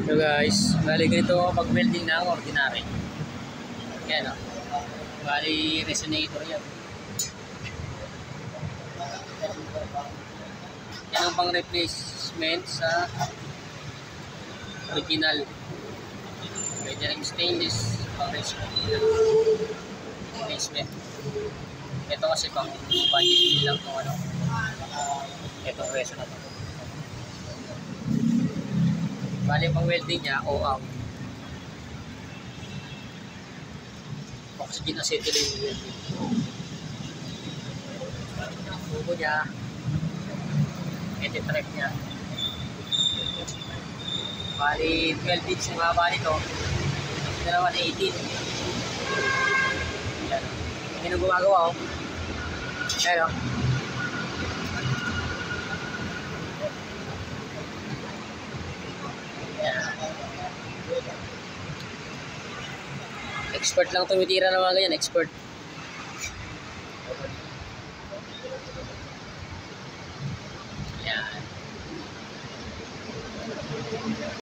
So guys, bali ganito pag welding ng ordinary. Yan o. Bali resonator yan. Yan ang pang replacement sa original. Pwede rin stainless pang replacement. Ito kasi pang budget lang itong ano. Itong reso na ito. Bali pang welding niya, O-out. Oxygen acetylene welding. Bubo niya. Etitrek niya. Bali 12 inch yung haba nito. Ito naman 18. Yan. Yan ang gumagawa o. Yan o. Expert lang tumitira ng mga ganyan, expert.